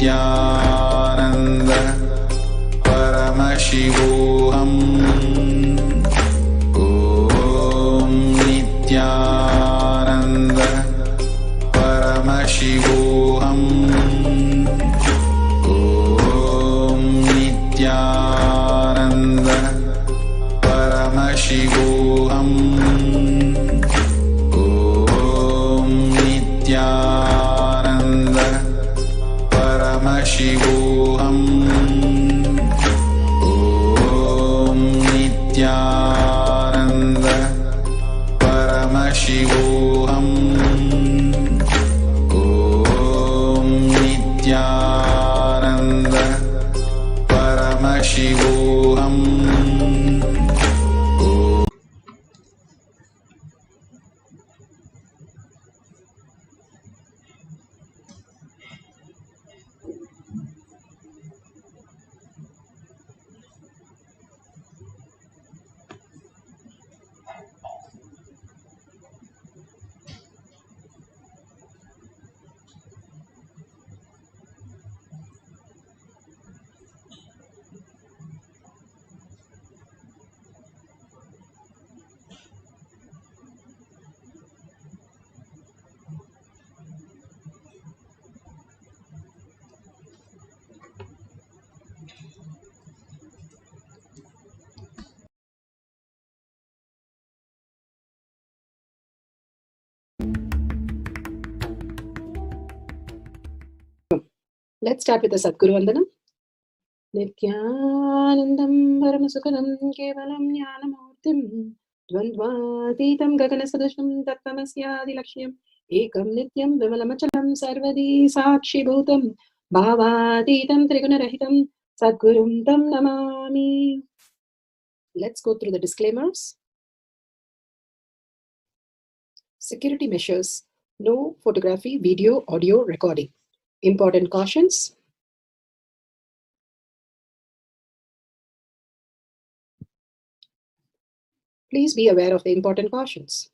Nithyananda Paramashivoham. Om Nithyananda Paramashivoham. Om Nithyananda Paramashivoham. Om Nithyananda Paramashivoham. Om Nithyananda Paramashivoham. Om Nithyananda Paramashivoham. Let's start with the Sadguru Vandanam. Nithyanandam Paramasukhanam Kevalam Jnanamurtim Dvandvatitam Gaganasadasham Tattvamasya Lakshmyam Ekam Nityam Vimalamachalam Sarvadi Sakshi Bhutam Bhavatitam Trigunarahitam Sadgurum Tam Namami. Let's go through the disclaimers. Security measures. No photography, video, audio recording. Important cautions. Please be aware of the important cautions.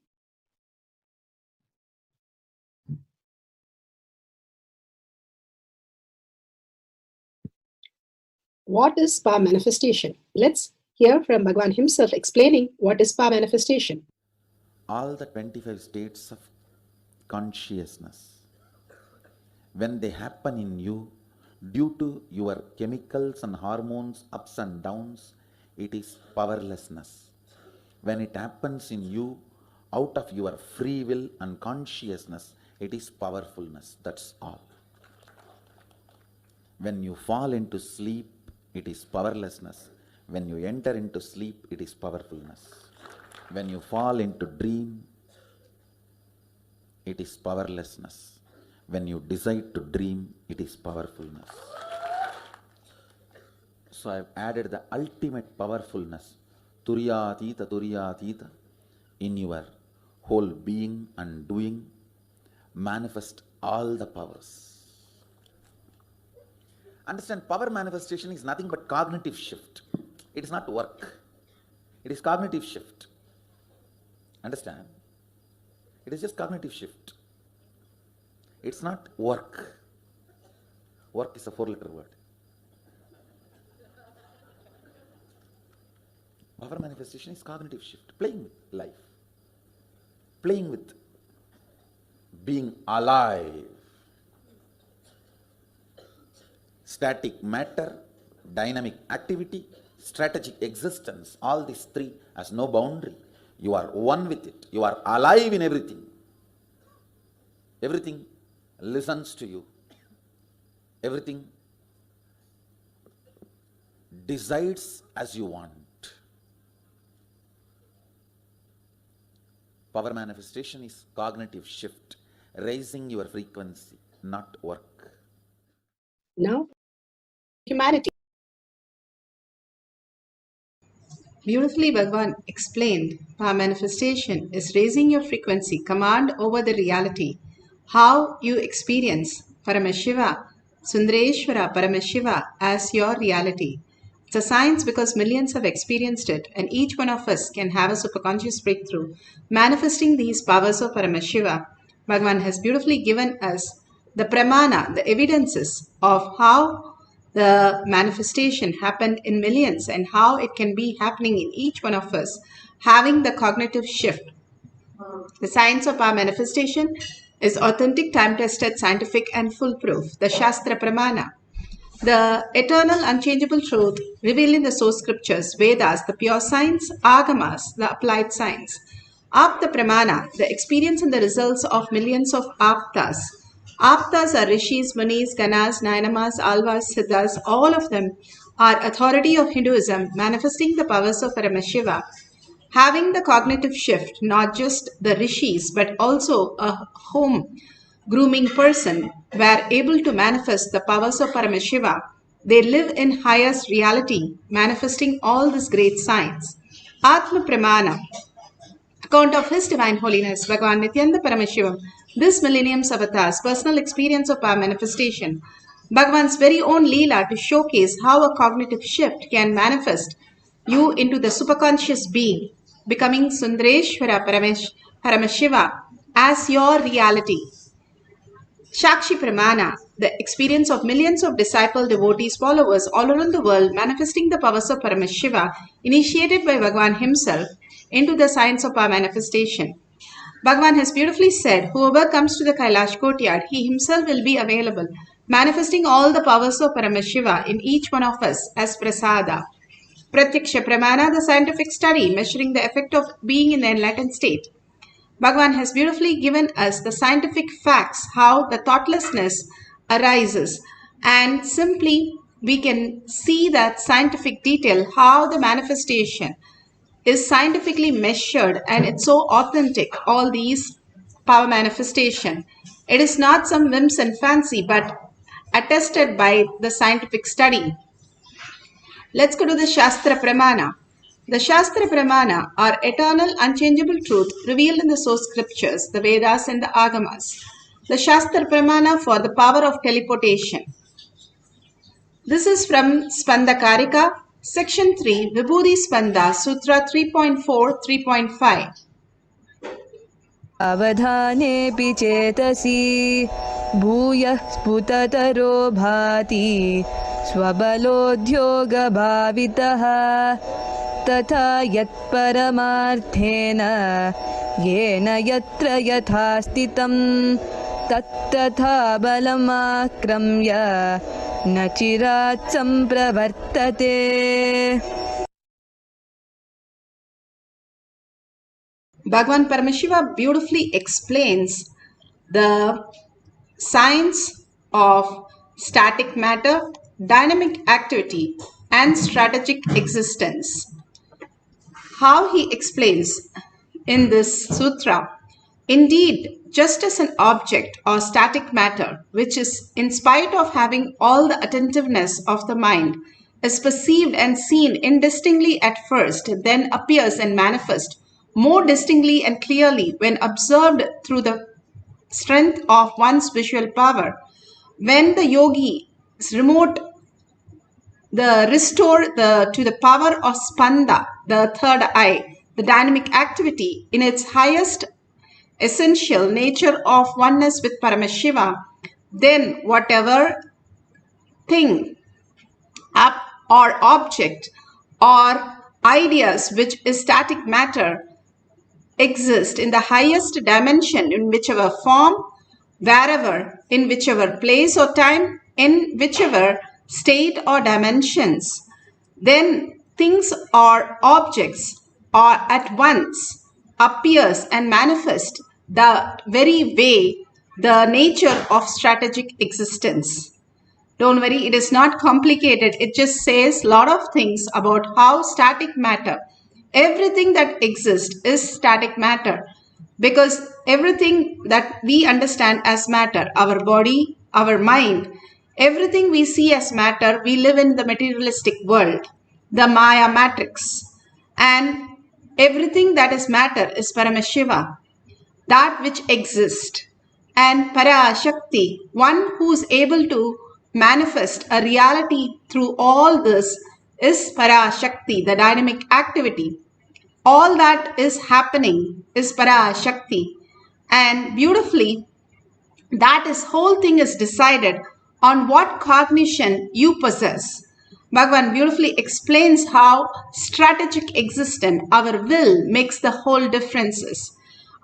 What is power manifestation? Let's hear from Bhagavan himself explaining what is power manifestation. All the 25 states of consciousness, when they happen in you, due to your chemicals and hormones ups and downs, it is powerlessness. When it happens in you, out of your free will and consciousness, it is powerfulness. That's all. When you fall into sleep, it is powerlessness. When you enter into sleep, it is powerfulness. When you fall into dream, it is powerlessness. When you decide to dream, it is powerfulness. So I have added the ultimate powerfulness, Turyatita, in your whole being and doing. Manifest all the powers. Understand, power manifestation is nothing but cognitive shift. It is not work. It is cognitive shift. Understand? It is just cognitive shift. It's not work. Work is a 4-letter word. Power manifestation is cognitive shift. Playing with life. Playing with being alive. Static matter, dynamic activity, strategic existence. All these three has no boundary. You are one with it. You are alive in everything. Everything listens to you. Everything decides as you want. Power manifestation is cognitive shift, raising your frequency, not work. Now, humanity. Beautifully, Bhagavan explained, power manifestation is raising your frequency, command over the reality. How you experience Paramashiva, Sundareshwara Paramashiva as your reality. It's a science because millions have experienced it, and each one of us can have a superconscious breakthrough. Manifesting these powers of Paramashiva, Bhagavan has beautifully given us the pramana, the evidences of how the manifestation happened in millions and how it can be happening in each one of us, having the cognitive shift. The science of our manifestation is authentic, time-tested, scientific and foolproof. The Shastra Pramana, the eternal unchangeable truth revealed in the source scriptures, Vedas, the pure science, Agamas, the applied science. Apta Pramana, the experience and the results of millions of Aptas. Aptas are rishis, munis, ganas, nainamas, alvas, siddhas. All of them are authority of Hinduism, manifesting the powers of Paramashiva. Having the cognitive shift, not just the rishis, but also a home grooming person were able to manifest the powers of Paramashiva. They live in highest reality, manifesting all these great signs. Atma Pramana, account of His Divine Holiness, Bhagavan Nithyananda Paramashivam, this millennium's avatar's personal experience of our manifestation, Bhagavan's very own Leela to showcase how a cognitive shift can manifest you into the superconscious being, becoming Sundareshwara Paramashiva as your reality. Shakshi Pramana, the experience of millions of disciple devotees, followers all around the world, manifesting the powers of Paramashiva, initiated by Bhagavan himself into the science of our manifestation. Bhagavan has beautifully said, whoever comes to the Kailash courtyard, he himself will be available, manifesting all the powers of Paramashiva in each one of us as prasada. Pratyaksha Pramana, the scientific study measuring the effect of being in the enlightened state. Bhagavan has beautifully given us the scientific facts, how the thoughtlessness arises, and simply we can see that scientific detail, how the manifestation is scientifically measured and it's so authentic, all these power manifestation. It is not some whims and fancy, but attested by the scientific study. Let's go to the Shastra Pramana. The Shastra Pramana are eternal, unchangeable truth revealed in the source scriptures, the Vedas and the Agamas. The Shastra Pramana for the power of teleportation. This is from Spandakarika, Section 3, Vibhuti Spanda, Sutra 3.4, 3.5. अवधानेऽपि चेतसि भूयः स्फुटतरो भाति स्वबलोद्योगभावितः तथा यत्परमार्थेन येन यत्र यथा स्थितं तत्तथा बलमाक्रम्य न चिरात् सम्प्रवर्तते. Bhagavan Paramashiva beautifully explains the science of static matter, dynamic activity, and strategic existence. How he explains in this sutra, indeed, just as an object or static matter, which is in spite of having all the attentiveness of the mind, is perceived and seen indistinctly at first, then appears and manifests more distinctly and clearly when observed through the strength of one's visual power. When the yogi restore to the power of spanda, the third eye, the dynamic activity in its highest essential nature of oneness with Paramashiva, then whatever thing or object or ideas which is static matter exist in the highest dimension, in whichever form, wherever, in whichever place or time, in whichever state or dimensions, then things or objects are at once appears and manifest the very way, the nature of strategic existence. Don't worry, it is not complicated. It just says a lot of things about how static matter, everything that exists is static matter, because everything that we understand as matter, our body, our mind, everything we see as matter, we live in the materialistic world, the Maya matrix, and everything that is matter is Paramashiva, that which exists. And Parashakti, one who is able to manifest a reality through all this, is Parashakti, the dynamic activity. All that is happening is Parashakti. And beautifully, That is, whole thing is decided on what cognition you possess. Bhagavan beautifully explains how strategic existence, our will, makes the whole differences.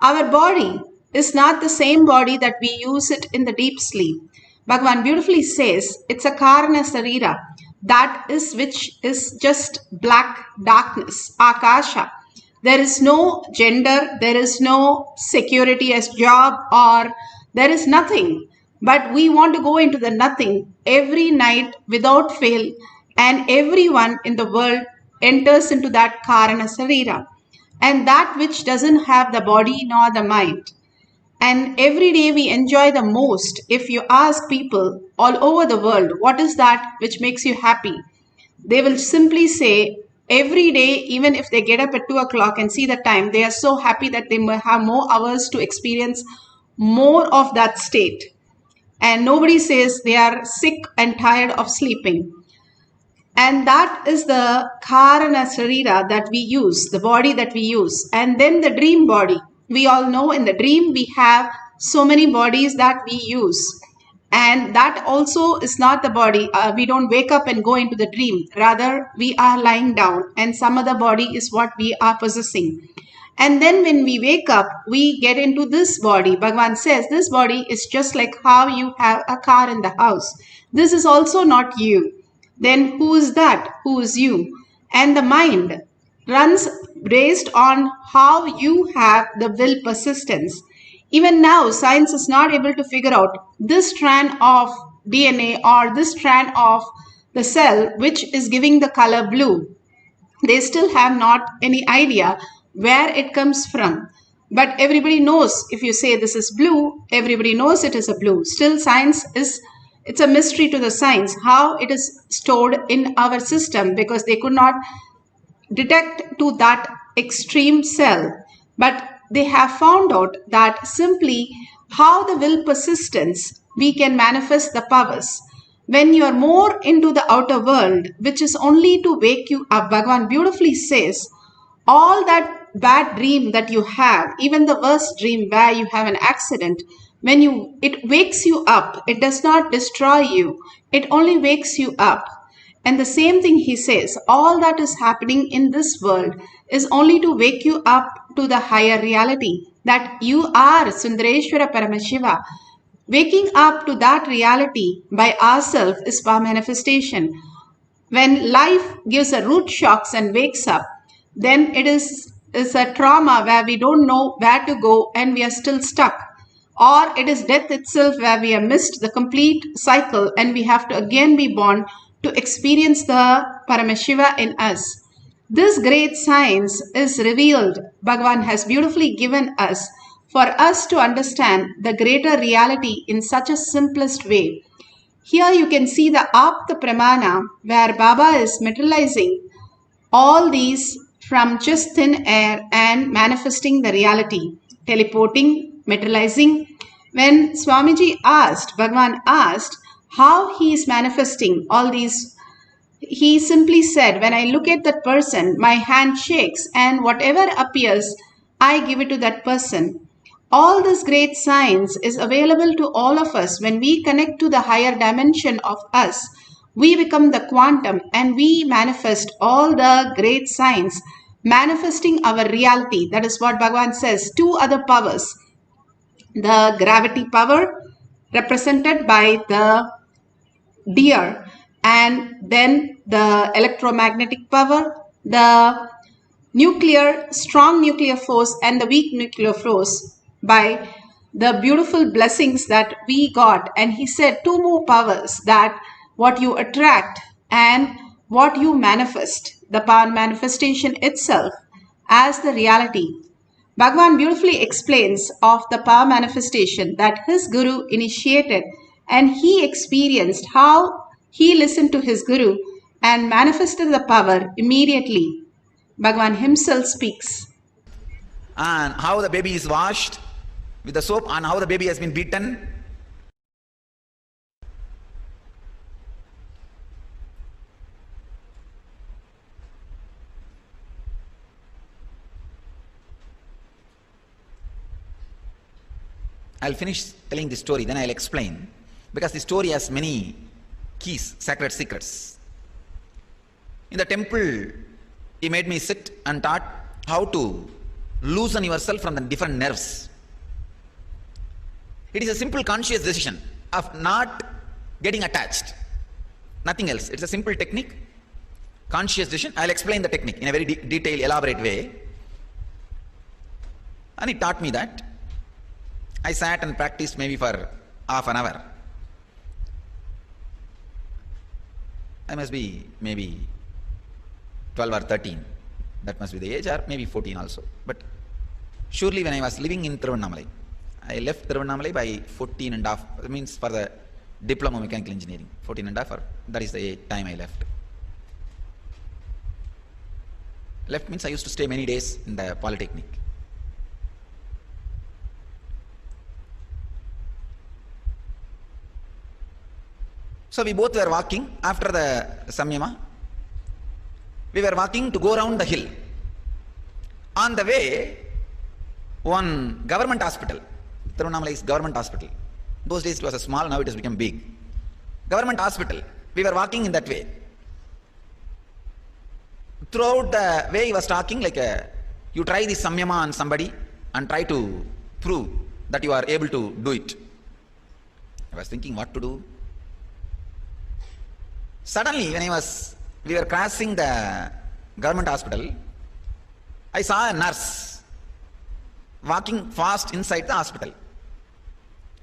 Our body is not the same body that we use it in the deep sleep. Bhagavan beautifully says it's a karana sarira, that is which is just black darkness, akasha. There is no gender, there is no security as job, or there is nothing. But we want to go into the nothing every night without fail, and everyone in the world enters into that karana sarira. And that which doesn't have the body nor the mind. And every day we enjoy the most. If you ask people all over the world, what is that which makes you happy? They will simply say, every day, even if they get up at 2 o'clock and see the time, they are so happy that they may have more hours to experience more of that state. And nobody says they are sick and tired of sleeping. And that is the karana sarira that we use, the body that we use. And then the dream body. We all know in the dream we have so many bodies that we use. And that also is not the body. We don't wake up and go into the dream. Rather, we are lying down and some other body is what we are possessing. And then when we wake up, we get into this body. Bhagavan says this body is just like how you have a car in the house. This is also not you. Then who is that? Who is you? And the mind runs based on how you have the will persistence. Even now, science is not able to figure out this strand of DNA or this strand of the cell which is giving the color blue. They still have not any idea where it comes from. But everybody knows if you say this is blue, everybody knows it is a blue. Still, science is, it's a mystery to the science how it is stored in our system, because they could not detect to that extreme cell. But they have found out that simply how the will persistence we can manifest the powers. When you are more into the outer world, which is only to wake you up, Bhagavan beautifully says, all that bad dream that you have, even the worst dream where you have an accident, when it wakes you up, it does not destroy you, it only wakes you up. And the same thing he says, all that is happening in this world is only to wake you up to the higher reality, that you are Sundareshwara Paramashiva. Waking up to that reality by ourselves is power manifestation. When life gives a root shocks and wakes up, then it is a trauma where we don't know where to go and we are still stuck. Or it is death itself where we have missed the complete cycle and we have to again be born to experience the Paramashiva in us. This great science is revealed, Bhagavan has beautifully given us for us to understand the greater reality in such a simplest way. Here you can see the Apta Pramana where Baba is materializing all these from just thin air and manifesting the reality, teleporting, materializing. When Swamiji asked, Bhagavan asked how he is manifesting all these, he simply said, when I look at that person, my hand shakes and whatever appears, I give it to that person. All this great science is available to all of us. When we connect to the higher dimension of us, we become the quantum and we manifest all the great science, manifesting our reality. That is what Bhagavan says. Two other powers, the gravity power represented by the deer, and then the electromagnetic power, the strong nuclear force and the weak nuclear force by the beautiful blessings that we got. And he said two more powers, that what you attract and what you manifest, the power manifestation itself as the reality. Bhagavan beautifully explains of the power manifestation that his guru initiated, and he experienced how he listened to his guru and manifested the power immediately. Bhagavan himself speaks. And how the baby is washed with the soap and how the baby has been beaten. I'll finish telling the story, then I'll explain, because the story has many keys, sacred secrets. In the temple, he made me sit and taught how to loosen yourself from the different nerves. It is a simple conscious decision of not getting attached. Nothing else. It's a simple technique, conscious decision. I'll explain the technique in a very detailed, elaborate way. And he taught me that. I sat and practiced maybe for half an hour. I must be maybe 12 or 13. That must be the age, or maybe 14 also. But surely when I was living in Thiruvannamalai, I left Thiruvannamalai by 14 and a half. That means for the diploma of mechanical engineering, 14 and a half, that is the time I left. Left means I used to stay many days in the Polytechnic. So we both were walking after the Samyama. We were walking to go around the hill. On the way, one government hospital, Thiruvannamalai is government hospital. Those days it was a small, now it has become big. Government hospital. We were walking in that way. Throughout the way he was talking like you try this Samyama on somebody and try to prove that you are able to do it. I was thinking what to do. Suddenly when we were crossing the government hospital, I saw a nurse walking fast inside the hospital.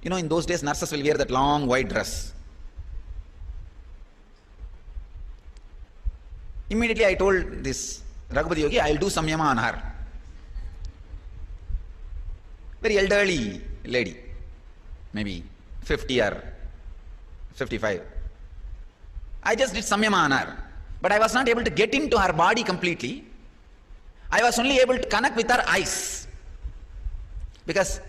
You know, in those days nurses will wear that long white dress. Immediately I told this Raghupati Yogi, I will do Samyama on her. Very elderly lady, maybe 50 or 55. I just did Samyama on her, but I was not able to get into her body completely. I was only able to connect with her eyes. Because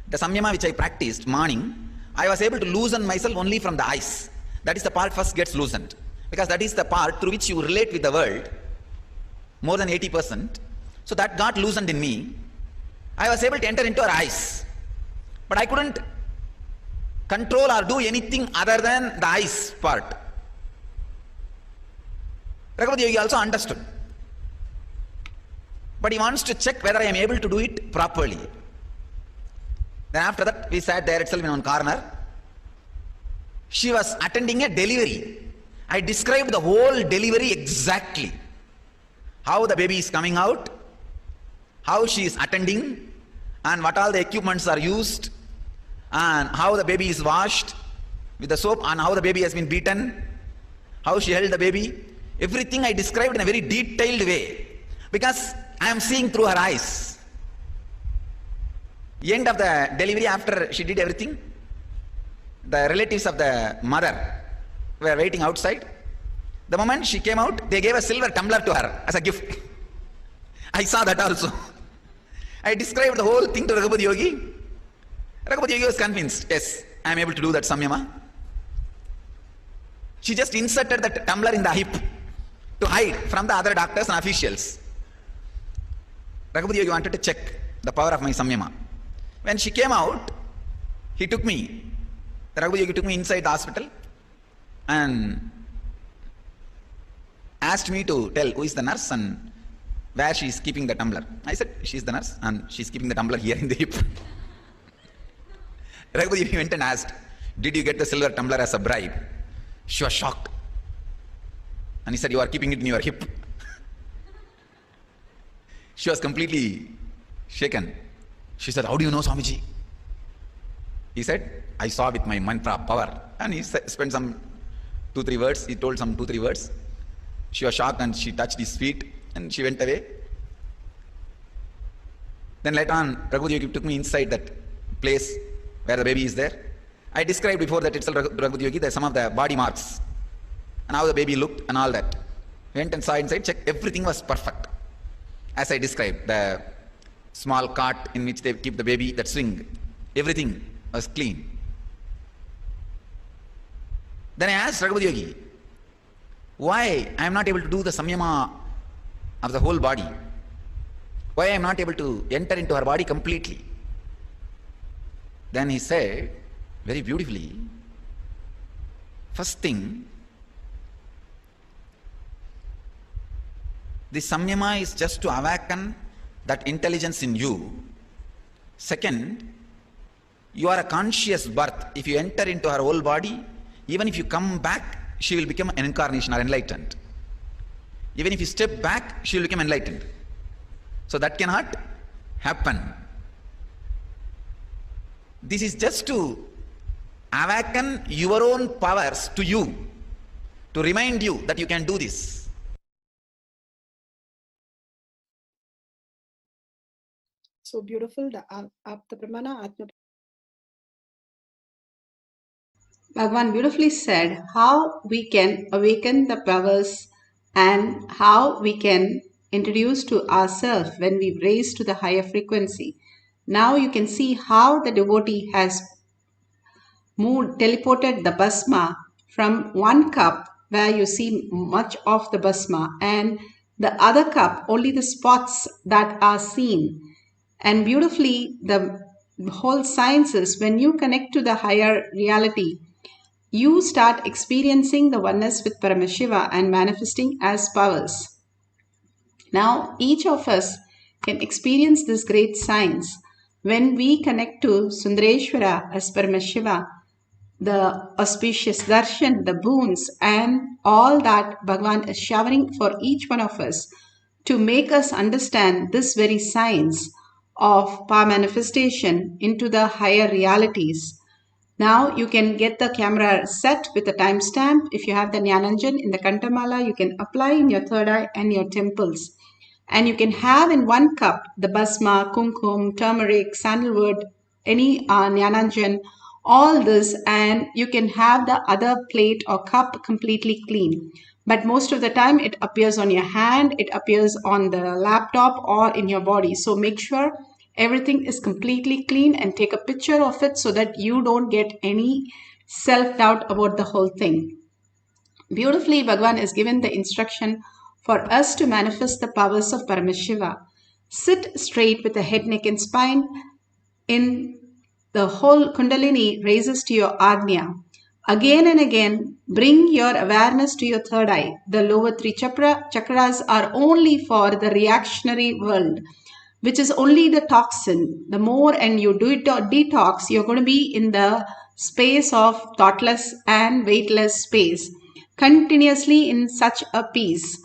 the Samyama which I practiced morning, I was able to loosen myself only from the eyes. That is the part first gets loosened. Because that is the part through which you relate with the world, more than 80%. So that got loosened in me. I was able to enter into her eyes. But I couldn't control or do anything other than the eyes part. Raghupati Yogi also understood. But he wants to check whether I am able to do it properly. Then after that, we sat there itself in one corner. She was attending a delivery. I described the whole delivery exactly. How the baby is coming out, how she is attending, and what all the equipments are used, and how the baby is washed with the soap, and how the baby has been beaten, how she held the baby. Everything I described in a very detailed way, because I am seeing through her eyes. End of the delivery, after she did everything, the relatives of the mother were waiting outside. The moment she came out, they gave a silver tumbler to her as a gift. I saw that also. I described the whole thing to Raghupati Yogi. Raghupati Yogi was convinced, yes, I am able to do that Samyama. She just inserted that tumbler in the hip to hide from the other doctors and officials. Raghupati Yogi wanted to check the power of my Samyama. When she came out, he took me. Raghupati Yogi took me inside the hospital and asked me to tell who is the nurse and where she is keeping the tumbler. I said, she is the nurse and she is keeping the tumbler here in the hip. Raghupati Yogi went and asked, did you get the silver tumbler as a bribe? She was shocked. And he said, you are keeping it in your hip. She was completely shaken. She said, how do you know, Swamiji? He said, I saw with my mantra power. And he spent some 2-3 words. He told some 2-3 words. She was shocked and she touched his feet and she went away. Then later on, Raghupati Yogi took me inside that place where the baby is there. I described before that itself, Raghupati Yogi, there's some of the body marks and how the baby looked and all that. Went and saw inside, checked, everything was perfect. As I described, the small cart in which they keep the baby, that swing, everything was clean. Then I asked Raghupati Yogi, why I am not able to do the Samyama of the whole body? Why I am not able to enter into her body completely? Then he said very beautifully, first thing, the samyama is just to awaken that intelligence in you. Second, you are a conscious birth. If you enter into her whole body, even if you come back, she will become an incarnation or enlightened. Even if you step back, she will become enlightened. So that cannot happen. This is just to awaken your own powers to you, to remind you that you can do this. So beautiful. The Apta Pramana, Atma. Bhagavan beautifully said how we can awaken the powers and how we can introduce to ourselves when we raise to the higher frequency. Now you can see how the devotee has teleported the Bhasma from one cup where you see much of the Bhasma and the other cup only the spots that are seen. And beautifully the whole science is when you connect to the higher reality, you start experiencing the oneness with Paramashiva and manifesting as powers. Now, each of us can experience this great science when we connect to Sundareshwara as Paramashiva, the auspicious darshan, the boons, and all that Bhagavan is showering for each one of us to make us understand this very science of power manifestation into the higher realities. Now you can get the camera set with a timestamp. If you have the Jnananjan in the Kantamala, you can apply in your third eye and your temples. And you can have in one cup the Bhasma, Kumkum, turmeric, sandalwood, any Jnananjan, all this, and you can have the other plate or cup completely clean. But most of the time it appears on your hand, it appears on the laptop or in your body. So make sure everything is completely clean and take a picture of it so that you don't get any self-doubt about the whole thing. Beautifully, Bhagavan is given the instruction for us to manifest the powers of Paramashiva. Sit straight with the head, neck and spine. In the whole Kundalini raises to your Agnya. Again and again, bring your awareness to your third eye. The lower three chakras are only for the reactionary world, which is only the toxin. The more and you do it detox, you're going to be in the space of thoughtless and weightless space, continuously in such a peace.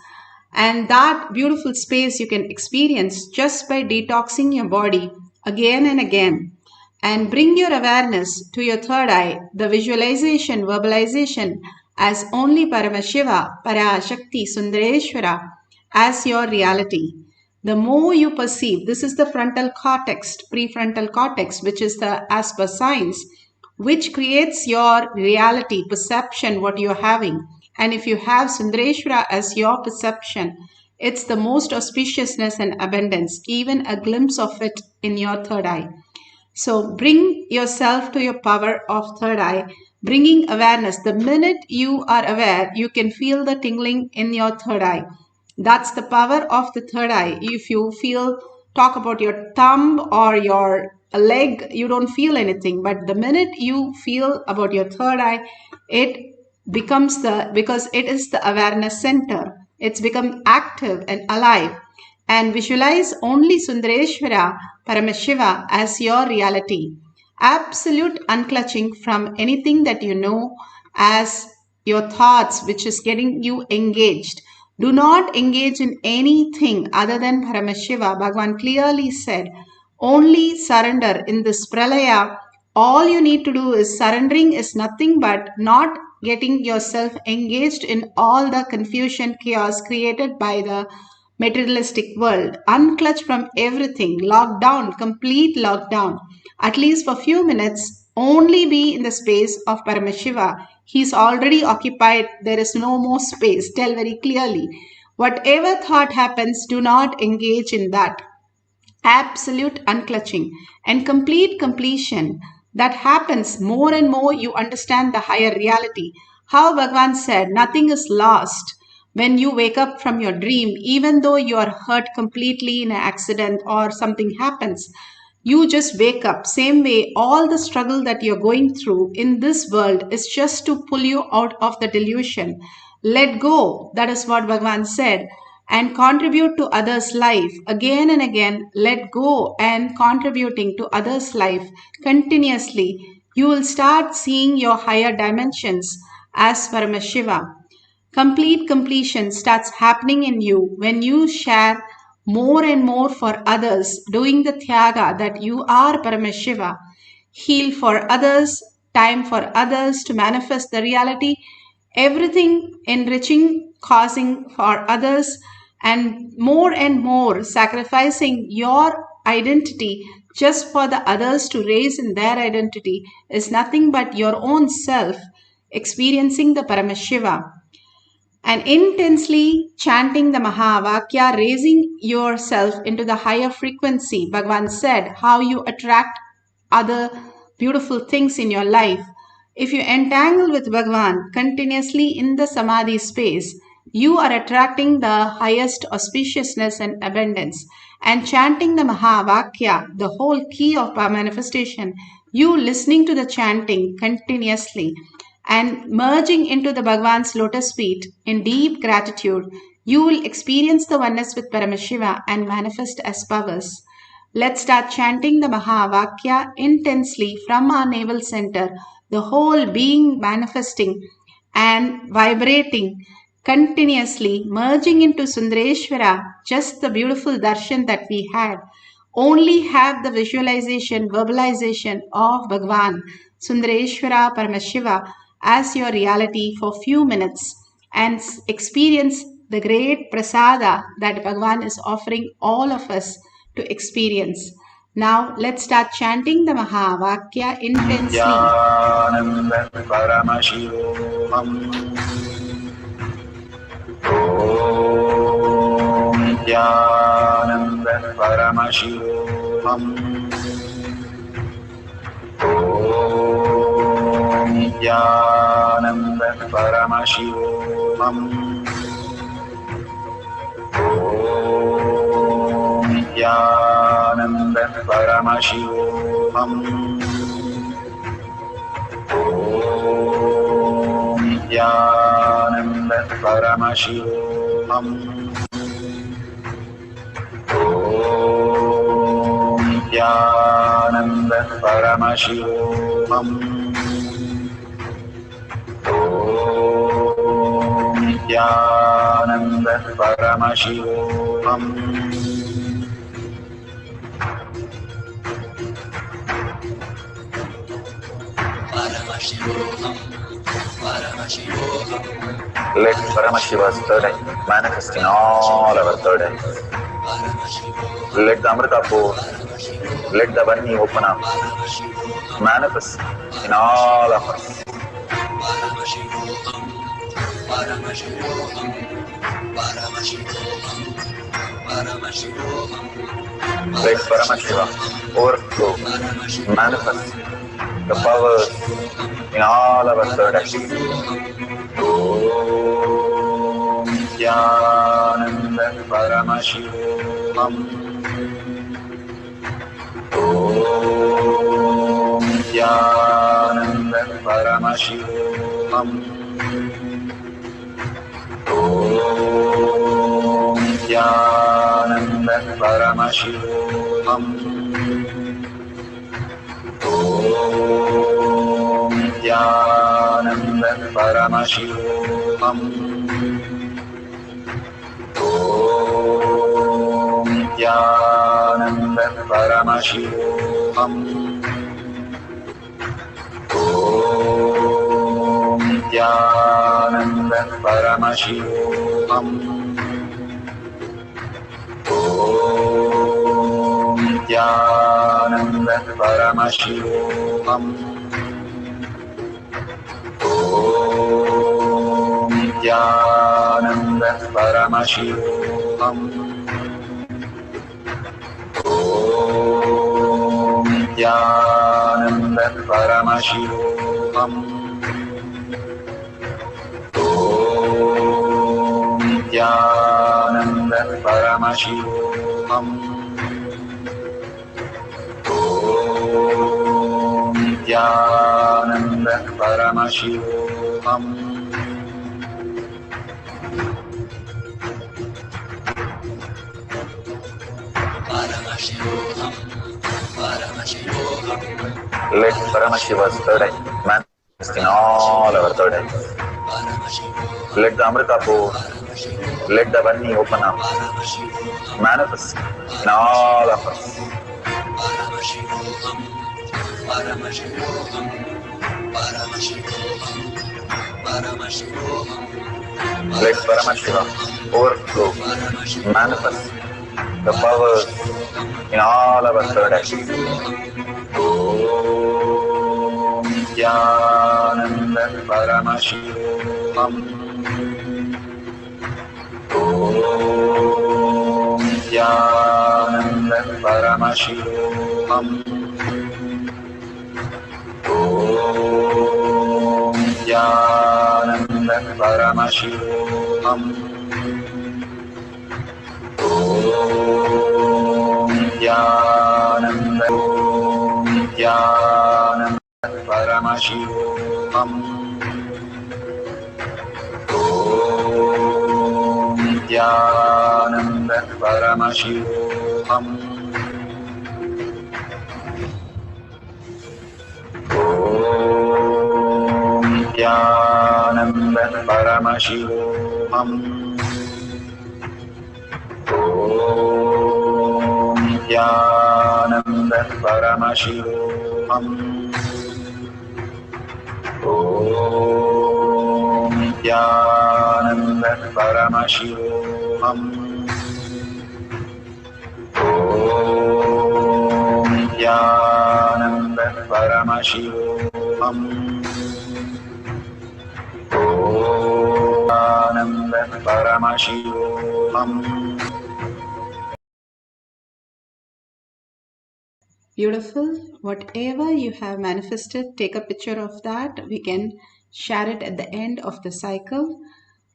And that beautiful space you can experience just by detoxing your body again and again. And bring your awareness to your third eye, the visualization, verbalization as only Paramashiva, Parashakti, Sundareshwara as your reality. The more you perceive, this is the frontal cortex, prefrontal cortex, which is the as per science, which creates your reality, perception, what you're having. And if you have Sundareshwara as your perception, it's the most auspiciousness and abundance, even a glimpse of it in your third eye. So bring yourself to your power of third eye, bringing awareness. The minute you are aware, you can feel the tingling in your third eye. That's the power of the third eye. If you talk about your thumb or your leg, you don't feel anything. But the minute you feel about your third eye, it becomes because it is the awareness center. It's become active and alive. And visualize only Sundareshwara, Paramashiva as your reality. Absolute unclutching from anything that you know as your thoughts, which is getting you engaged. Do not engage in anything other than Paramashiva. Bhagavan clearly said, only surrender in this pralaya. All you need to do is surrendering is nothing but not getting yourself engaged in all the confusion, chaos created by the materialistic world. Unclutch from everything, lockdown, complete lockdown. At least for a few minutes, only be in the space of Paramashiva. He's already occupied. There is no more space. Tell very clearly. Whatever thought happens, do not engage in that. Absolute unclutching and complete completion. That happens more and more you understand the higher reality. How Bhagavan said, nothing is lost. When you wake up from your dream, even though you are hurt completely in an accident or something happens, you just wake up. Same way, all the struggle that you're going through in this world is just to pull you out of the delusion. Let go. That is what Bhagavan said. And contribute to others' life. Again and again, let go and contributing to others' life continuously. You will start seeing your higher dimensions as Paramashiva. Complete completion starts happening in you when you share more and more for others, doing the Tyaga that you are Paramashiva. Heal for others, time for others to manifest the reality, everything enriching, causing for others, and more sacrificing your identity just for the others to raise in their identity is nothing but your own self experiencing the Paramashiva. And intensely chanting the Mahavakya, raising yourself into the higher frequency. Bhagavan said how you attract other beautiful things in your life. If you entangle with Bhagavan continuously in the Samadhi space, you are attracting the highest auspiciousness and abundance. And chanting the Mahavakya, the whole key of our manifestation, you listening to the chanting continuously and merging into the Bhagavan's lotus feet in deep gratitude, you will experience the oneness with Paramashiva and manifest as powers. Let's start chanting the Mahavakya intensely from our navel center, the whole being manifesting and vibrating continuously, merging into Sundareshwara, just the beautiful darshan that we had. Only have the visualization, verbalization of Bhagavan, Sundareshwara, Paramashiva as your reality for few minutes and experience the great prasada that Bhagavan is offering all of us to experience. Now let's start chanting the Mahavakya intensely. Nithyananda Paramashivoham. Om Nithyananda Paramashivoham. Om Nithyananda Paramashivoham. Om Nithyananda Paramashivoham. Om Nithyananda Paramashivoham. Om Nithyananda Paramashivoham. Om Nithyananda Paramashivoham. Let Paramashiva's third eye manifest in all our third eyes. Let the Amrita pour, let the Vani open up, manifest in all of us. Let Paramashiva overflow, manifest the powers in all our third eyes. Om Nithyananda Paramashivoham. Om Nithyananda Paramashivoham. Om Nithyananda Paramashivoham. Om Nithyananda Paramashivoham. Om Nithyananda Paramashivoham. Om Nithyananda Paramashivoham. Om Nithyananda Paramashivoham. Om Nithyananda Paramashivoham. Om Nithyananda Paramashivoham. Om Nithyananda Paramashivoham. Om Nithyananda Paramashivoham. Let Paramashiva's third eye manifest in all our third eyes. Let the Amrita pour, let the Vani open up, manifest in all of us. Let Paramashiva overflow, manifest the powers in all our third eyes. Om Nithyananda Paramashivoham. Om Nithyananda Paramashivoham. Om Nithyananda Paramashivoham. Om Nithyananda Paramashivoham. Om Nithyananda Paramashivoham. Om Nithyananda Paramashivoham. Om Nithyananda Paramashivoham. Om Nithyananda Paramashivoham. Om Nithyananda Paramashivoham. Om Nithyananda Paramashivoham. Beautiful. Whatever you have manifested, take a picture of that. We can share it at the end of the cycle.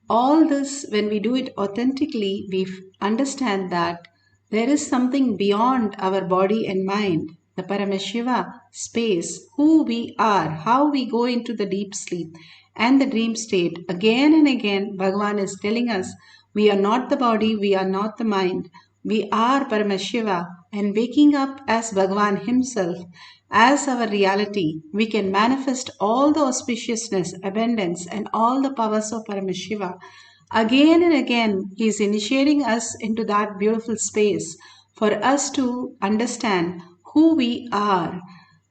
All this, when we do it authentically, we understand that there is something beyond our body and mind, the Paramashiva space, who we are, how we go into the deep sleep and the dream state. Again and again, Bhagavan is telling us, we are not the body, we are not the mind. We are Paramashiva, and waking up as Bhagavan himself, as our reality, we can manifest all the auspiciousness, abundance, and all the powers of Paramashiva. Again and again, he is initiating us into that beautiful space for us to understand who we are.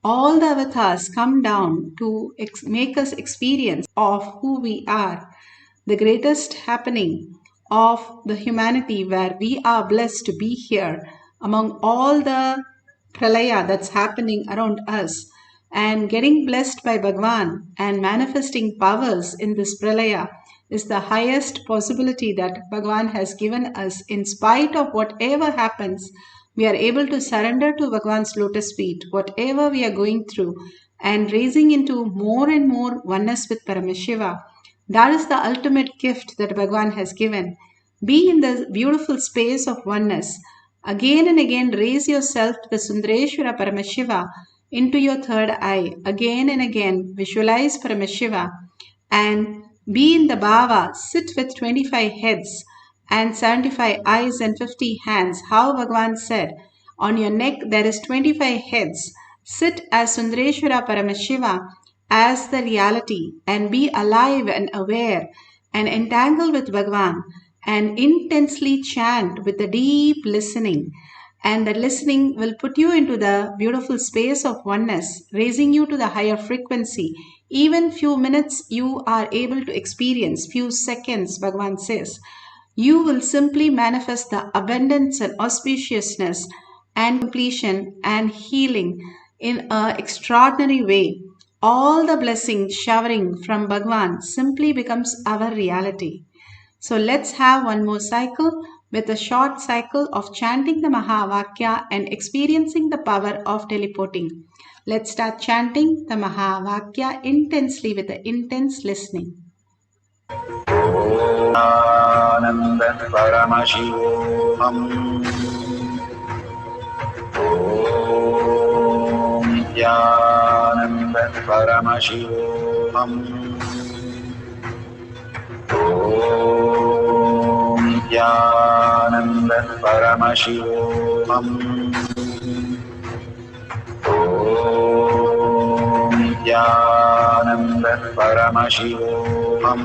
All the avatars come down to make us experience of who we are. The greatest happening of the humanity, where we are blessed to be here among all the pralaya that's happening around us, and getting blessed by Bhagavan and manifesting powers in this pralaya is the highest possibility that Bhagavan has given us. In spite of whatever happens, we are able to surrender to Bhagavan's lotus feet, whatever we are going through, and raising into more and more oneness with Paramashiva. That is the ultimate gift that Bhagavan has given. Be in the beautiful space of oneness. Again and again, raise yourself to the Sundareshwara Paramashiva into your third eye. Again and again, visualize Paramashiva and be in the Bhava. Sit with 25 heads and 75 eyes and 50 hands. How Bhagavan said, on your neck there is 25 heads. Sit as Sundareshwara Paramashiva, as the reality, and be alive and aware and entangle with Bhagavan and intensely chant with the deep listening. And the listening will put you into the beautiful space of oneness, raising you to the higher frequency. Even few minutes you are able to experience, few seconds, Bhagavan says, you will simply manifest the abundance and auspiciousness and completion and healing in an extraordinary way. All the blessings showering from Bhagavan simply becomes our reality. So let's have one more cycle with a short cycle of chanting the Mahavakya and experiencing the power of teleporting. Let's start chanting the Mahavakya intensely with the intense listening. Om Nithyananda Paramashivoham. Om Nithyananda Paramashivoham. Nithyananda Paramashivoham. Nithyananda Paramashivoham.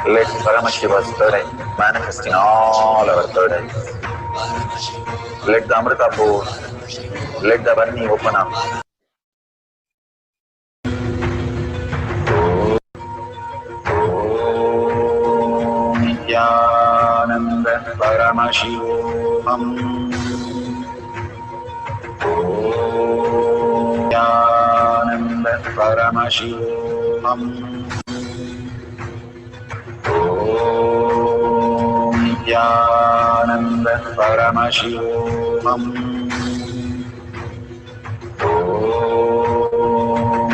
Let Paramashiva's third eye manifest in all our third eyes. Let the Amrita pour, let the Varni open up. Nithyananda Paramashivoham. Nithyananda Paramashivoham. Nithyananda Paramashivoham.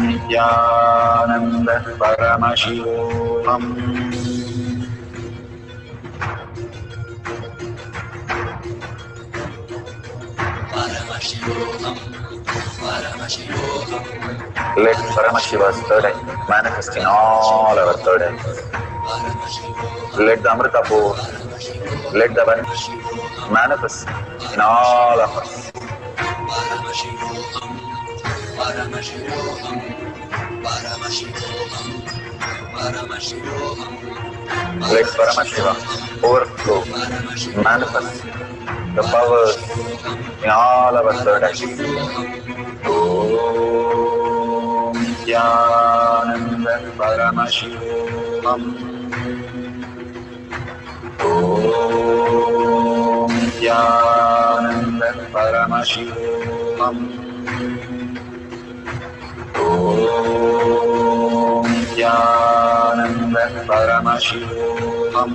Nithyananda Paramashivoham. Let Paramashiva's third eye manifest in all our third eyes. Let the Amrita pour, let the Varni manifest in all of us. Let Paramashiva overflow, manifest the powers in all our third eyes. Om Nithyananda Paramashivoham. Om Nithyananda Paramashivoham. Om Nithyananda Paramashivoham.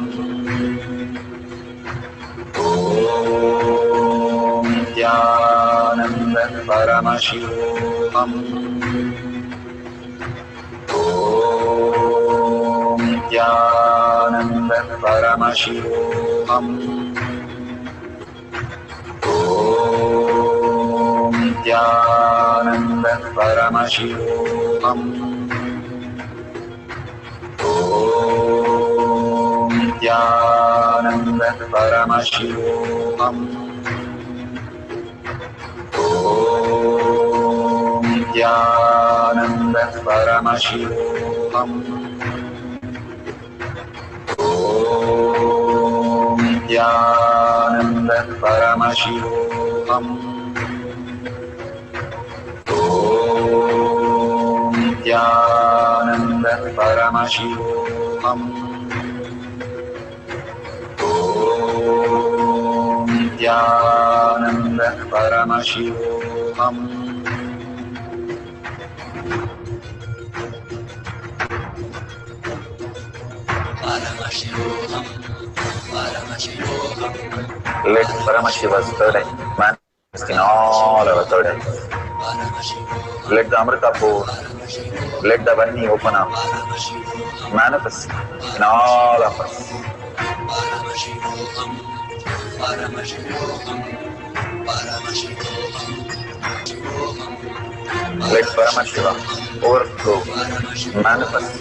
Om Nithyananda Paramashivoham. Om Nithyananda Paramashivoham. Om Nithyananda Paramashivoham. Om Nithyananda Paramashivoham. Om Nithyananda Paramashivoham. Om Nithyananda Paramashivoham. Om Nithyananda Paramashivoham. Om Nithyananda Paramashivoham. Let Paramashiva's third eye manifest in all our third eyes. Let the Amrita pour, let the Varni open up, manifest in all of us. Let Paramashiva overflow, manifest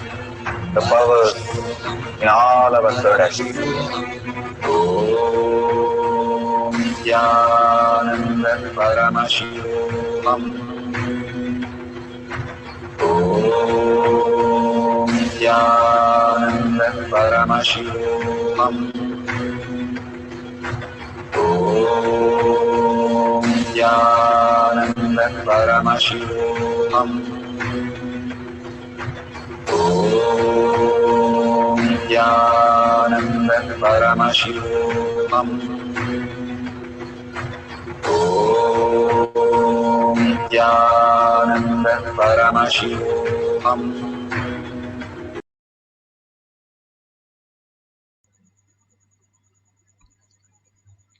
the powers in all our third eyes. Om Nithyananda Paramashivoham. Om Nithyananda Paramashivoham. Om Nithyananda Paramashivoham. Om Nithyananda Paramashivoham. Om Nithyananda Paramashivoham.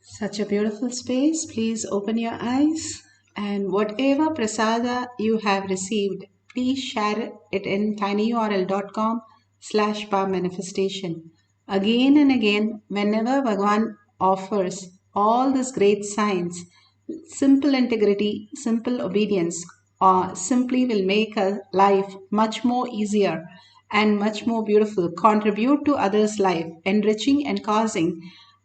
Such a beautiful space. Please open your eyes, and whatever prasada you have received, please share it in tinyurl.com/powermanifestation. Again and again, whenever Bhagavan offers all these great signs, simple integrity, simple obedience, simply will make a life much more easier and much more beautiful. Contribute to others' life, enriching and causing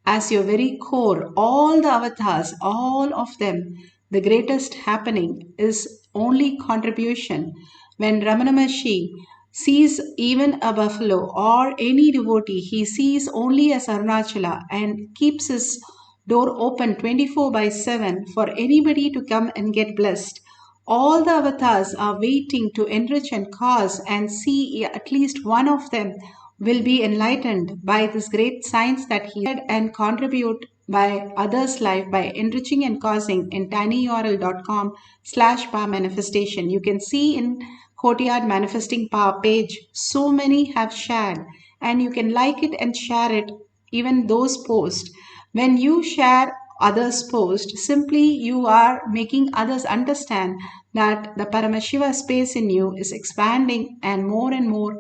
as your very core. All the avatars, all of them, the greatest happening is only contribution. When Ramana Maharshi sees even a buffalo or any devotee, he sees only as Arunachala and keeps his door open 24/7 for anybody to come and get blessed. All the avatars are waiting to enrich and cause and see at least one of them will be enlightened by this great science that he said and contribute by others' life by enriching and causing in tinyurl.com/power manifestation. You can see in Courtyard Manifesting Power page, so many have shared, and you can like it and share it, even those posts. When you share others' post, simply you are making others understand that the Paramashiva space in you is expanding and more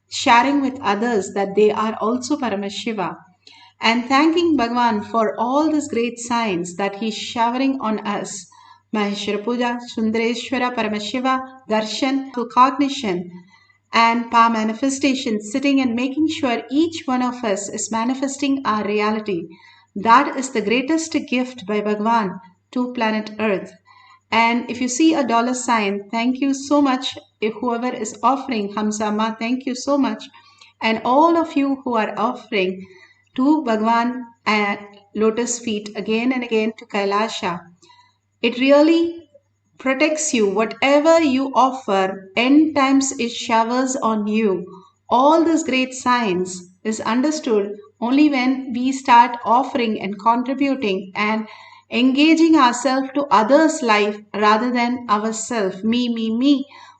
sharing with others that they are also Paramashiva. And thanking Bhagavan for all these great signs that he's showering on us. Maheshwara Puja, Sundareshwara, Paramashiva, Darshan, cognition, and power manifestation, sitting and making sure each one of us is manifesting our reality. That is the greatest gift by Bhagavan to planet Earth. And if you see a dollar sign, thank you so much. If whoever is offering, Hamsama, thank you so much. And all of you who are offering to Bhagavan at lotus feet again and again to Kailasa, it really protects you. Whatever you offer, n times it showers on you. All this great science is understood only when we start offering and contributing and engaging ourselves to others' life rather than ourselves. Me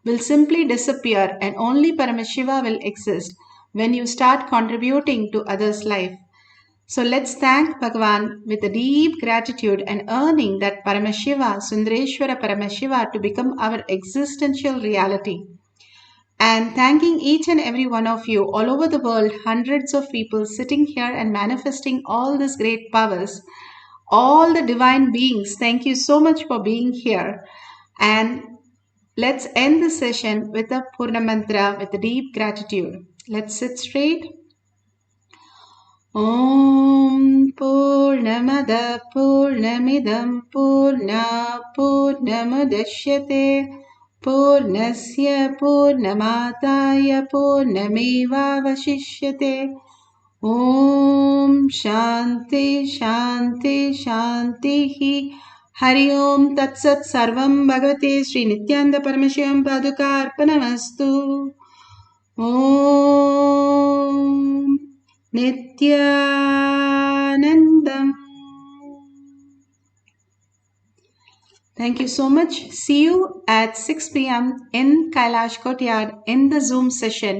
will simply disappear and only Paramashiva will exist when you start contributing to others' life. So let's thank Bhagavan with a deep gratitude and earning that Paramashiva, Sundareshwara Paramashiva, to become our existential reality. And thanking each and every one of you all over the world, hundreds of people sitting here and manifesting all these great powers, all the divine beings. Thank you so much for being here. And let's end the session with a Purna Mantra with a deep gratitude. Let's sit straight. Om Purnamada Purnamidam Purna Purnamudashyate Purnasya Purnamataya Purnamevavashishyate. Om Shanti Shanti Shanti Hari Om Tat Sat Sarvam Bhagavate Sri Nithyananda Paramashivam Paduka Arpanamastu. Om Nithyanandam. Thank you so much. See you at 6 p.m. in Kailash Courtyard in the Zoom session.